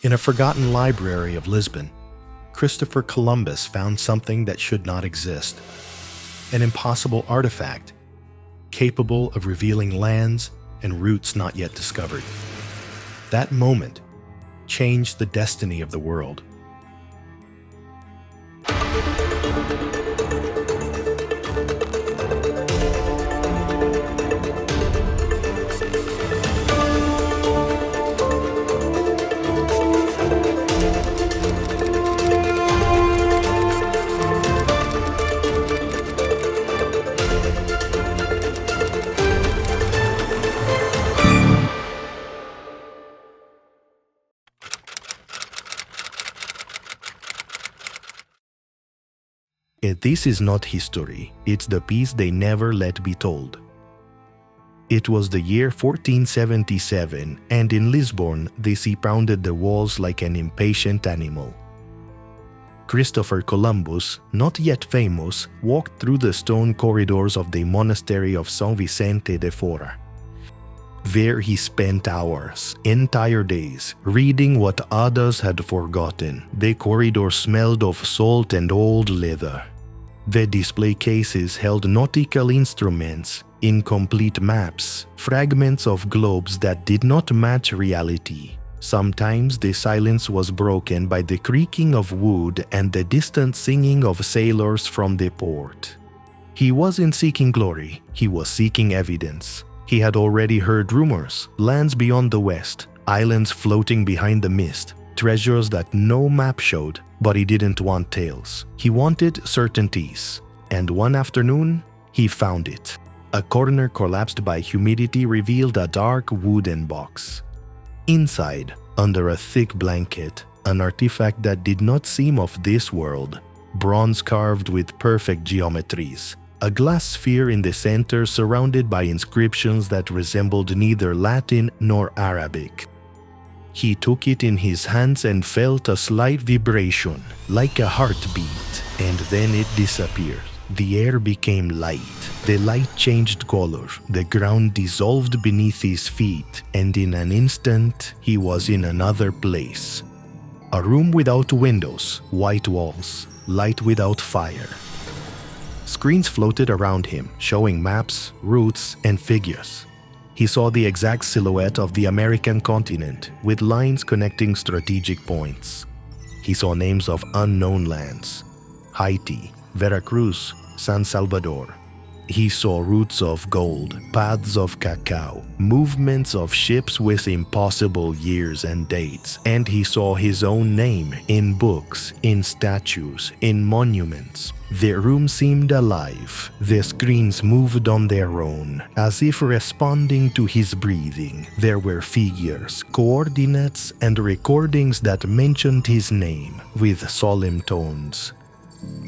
In a forgotten library of Lisbon, Christopher Columbus found something that should not exist. An impossible artifact, capable of revealing lands and routes not yet discovered. That moment changed the destiny of the world. This is not history, it's the piece they never let be told. It was the year 1477, and in Lisbon the sea pounded the walls like an impatient animal. Christopher Columbus, not yet famous, walked through the stone corridors of the monastery of São Vicente de Fora. There he spent hours, entire days, reading what others had forgotten. The corridor smelled of salt and old leather. The display cases held nautical instruments, incomplete maps, fragments of globes that did not match reality. Sometimes the silence was broken by the creaking of wood and the distant singing of sailors from the port. He wasn't seeking glory, he was seeking evidence. He had already heard rumors, lands beyond the west, islands floating behind the mist, treasures that no map showed, but he didn't want tales. He wanted certainties, and one afternoon, he found it. A corner collapsed by humidity revealed a dark wooden box. Inside, under a thick blanket, an artifact that did not seem of this world, bronze carved with perfect geometries. A glass sphere in the center surrounded by inscriptions that resembled neither Latin nor Arabic. He took it in his hands and felt a slight vibration, like a heartbeat, and then it disappeared. The air became light. The light changed color, the ground dissolved beneath his feet, and in an instant, he was in another place. A room without windows, white walls, light without fire. Screens floated around him, showing maps, routes, and figures. He saw the exact silhouette of the American continent, with lines connecting strategic points. He saw names of unknown lands: Haiti, Veracruz, San Salvador. He saw routes of gold, paths of cacao, movements of ships with impossible years and dates, and he saw his own name in books, in statues, in monuments. The room seemed alive. The screens moved on their own, as if responding to his breathing. There were figures, coordinates, and recordings that mentioned his name with solemn tones.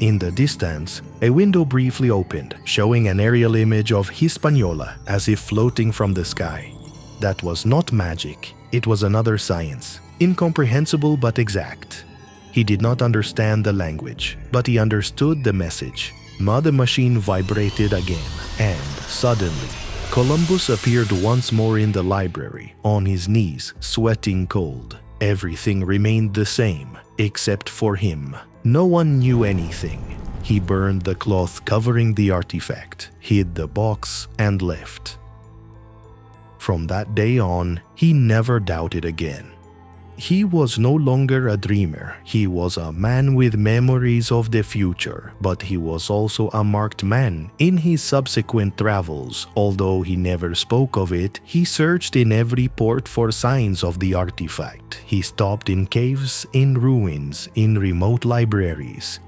In the distance, a window briefly opened, showing an aerial image of Hispaniola as if floating from the sky. That was not magic, it was another science, incomprehensible but exact. He did not understand the language, but he understood the message. The machine vibrated again, and suddenly, Columbus appeared once more in the library, on his knees, sweating cold. Everything remained the same, except for him. No one knew anything. He burned the cloth covering the artifact, hid the box, and left. From that day on, he never doubted again. He was no longer a dreamer. He was a man with memories of the future, but he was also a marked man. In his subsequent travels, although he never spoke of it, he searched in every port for signs of the artifact. He stopped in caves, in ruins, in remote libraries.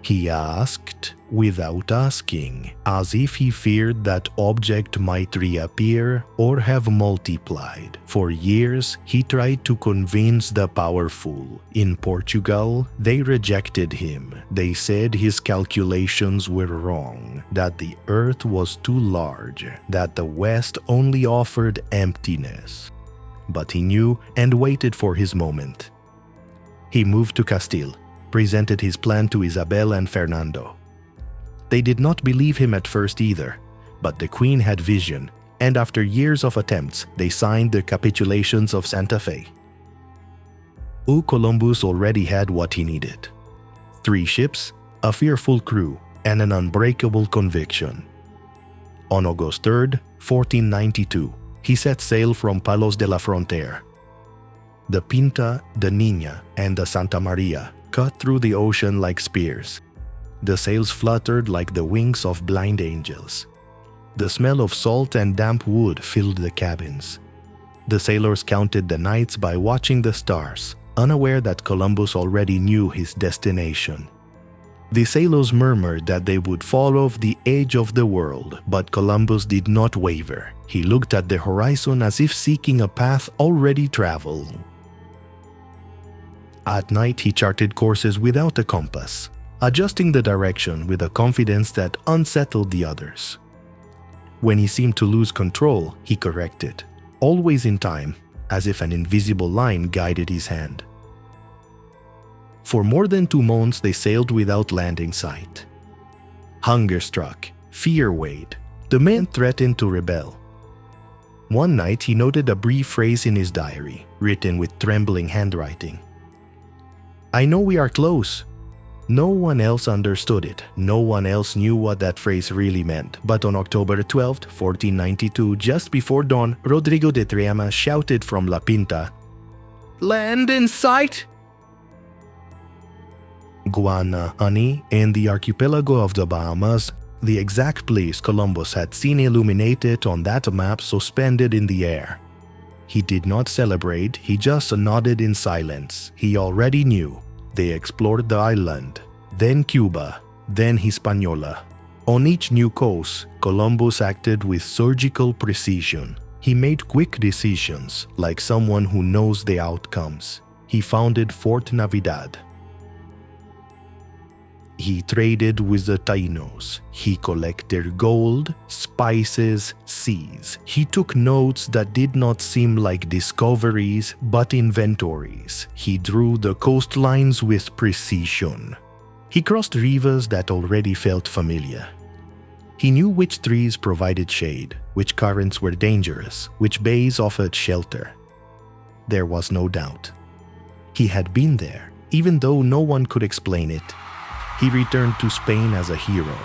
He asked without asking, as if he feared that object might reappear or have multiplied. For years, he tried to convince the powerful. In Portugal, they rejected him. They said his calculations were wrong, that the earth was too large, that the West only offered emptiness. But he knew and waited for his moment. He moved to Castile, presented his plan to Isabel and Fernando. They did not believe him at first either, but the Queen had vision, and after years of attempts, they signed the capitulations of Santa Fe. Columbus already had what he needed: 3 ships, a fearful crew, and an unbreakable conviction. On August 3, 1492, he set sail from Palos de la Frontera. The Pinta, the Niña, and the Santa Maria cut through the ocean like spears. The sails fluttered like the wings of blind angels. The smell of salt and damp wood filled the cabins. The sailors counted the nights by watching the stars, unaware that Columbus already knew his destination. The sailors murmured that they would follow the edge of the world, but Columbus did not waver. He looked at the horizon as if seeking a path already traveled. At night, he charted courses without a compass, adjusting the direction with a confidence that unsettled the others. When he seemed to lose control, he corrected, always in time, as if an invisible line guided his hand. For more than 2 months, they sailed without land in sight. Hunger struck, fear weighed. The men threatened to rebel. One night, he noted a brief phrase in his diary, written with trembling handwriting. "I know we are close." No one else understood it. No one else knew what that phrase really meant. But on October 12, 1492, just before dawn, Rodrigo de Triana shouted from La Pinta, "Land in sight!" Guana, Ani, and the archipelago of the Bahamas, the exact place Columbus had seen illuminated on that map suspended in the air. He did not celebrate, he just nodded in silence. He already knew. They explored the island, then Cuba, then Hispaniola. On each new coast, Columbus acted with surgical precision. He made quick decisions, like someone who knows the outcomes. He founded Fort Navidad. He traded with the Taínos. He collected gold, spices, seas. He took notes that did not seem like discoveries, but inventories. He drew the coastlines with precision. He crossed rivers that already felt familiar. He knew which trees provided shade, which currents were dangerous, which bays offered shelter. There was no doubt. He had been there, even though no one could explain it. He returned to Spain as a hero.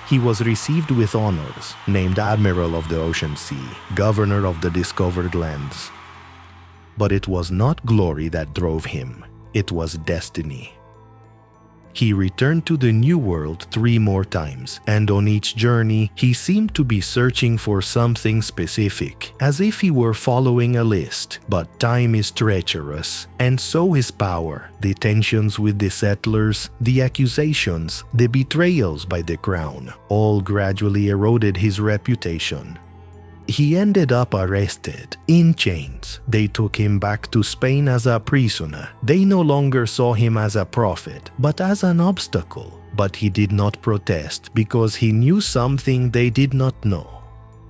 He was received with honors, named Admiral of the Ocean Sea, Governor of the Discovered Lands. But it was not glory that drove him, it was destiny. He returned to the New World 3 more times, and on each journey, he seemed to be searching for something specific, as if he were following a list. But time is treacherous, and so is power. The tensions with the settlers, the accusations, the betrayals by the crown, all gradually eroded his reputation. He ended up arrested, in chains. They took him back to Spain as a prisoner. They no longer saw him as a prophet, but as an obstacle. But he did not protest because he knew something they did not know.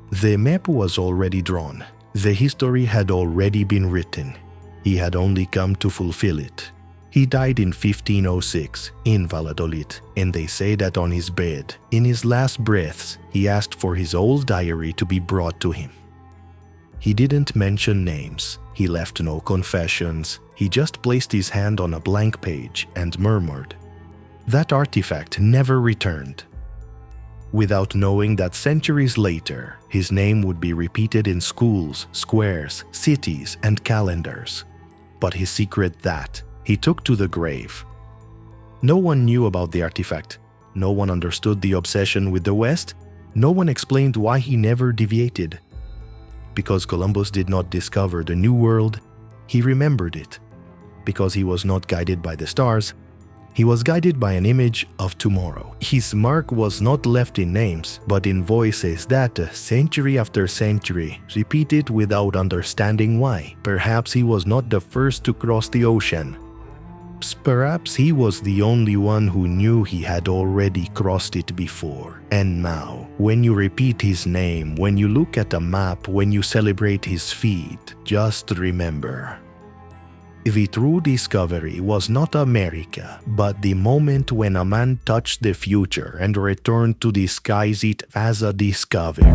The map was already drawn. The history had already been written. He had only come to fulfill it. He died in 1506 in Valladolid, and they say that on his bed, in his last breaths, he asked for his old diary to be brought to him. He didn't mention names, he left no confessions, he just placed his hand on a blank page and murmured. That artifact never returned. Without knowing that centuries later, his name would be repeated in schools, squares, cities, and calendars. But his secret that he took to the grave. No one knew about the artifact. No one understood the obsession with the West. No one explained why he never deviated. Because Columbus did not discover the New World, he remembered it. Because he was not guided by the stars, he was guided by an image of tomorrow. His mark was not left in names, but in voices that, century after century, repeated without understanding why. Perhaps he was not the first to cross the ocean. Perhaps he was the only one who knew he had already crossed it before. And now, when you repeat his name, when you look at a map, when you celebrate his feat, just remember. The true discovery was not America, but the moment when a man touched the future and returned to disguise it as a discovery.